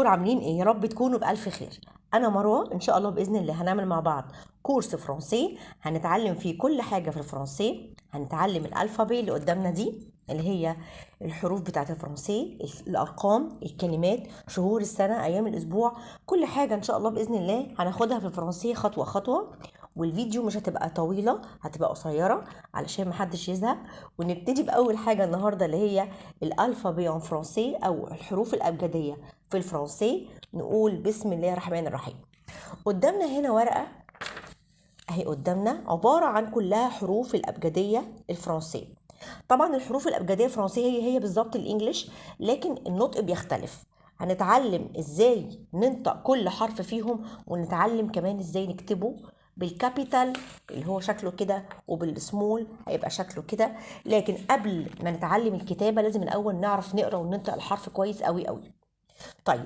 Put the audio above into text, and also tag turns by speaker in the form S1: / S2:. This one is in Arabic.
S1: ازيكم عاملين ايه؟ يا رب تكونوا بألف خير. انا مروه، ان شاء الله باذن الله هنعمل مع بعض كورس فرنسي هنتعلم فيه كل حاجه في الفرنسي. هنتعلم الالفابي اللي قدامنا دي اللي هي الحروف بتاعه الفرنسي، الارقام، الكلمات، شهور السنه، ايام الاسبوع، كل حاجه ان شاء الله باذن الله هناخدها في الفرنسي خطوه خطوه. والفيديو مش هتبقى طويله، هتبقى قصيره علشان محدش يزهق. ونبتدي باول حاجه النهارده اللي هي الالفابي ان فرنسي او الحروف الابجديه في الفرنسي. نقول بسم الله الرحمن الرحيم. قدامنا هنا ورقه اهي قدامنا عباره عن كلها حروف الابجديه الفرنسيه. طبعا الحروف الابجديه الفرنسيه هي بالظبط الانجليش، لكن النطق بيختلف. هنتعلم ازاي ننطق كل حرف فيهم، ونتعلم كمان ازاي نكتبه بالكابيتال اللي هو شكله كده، وبالسمول هيبقى شكله كده. لكن قبل ما نتعلم الكتابه لازم الاول نعرف نقرا وننطق الحرف كويس قوي قوي. طيب،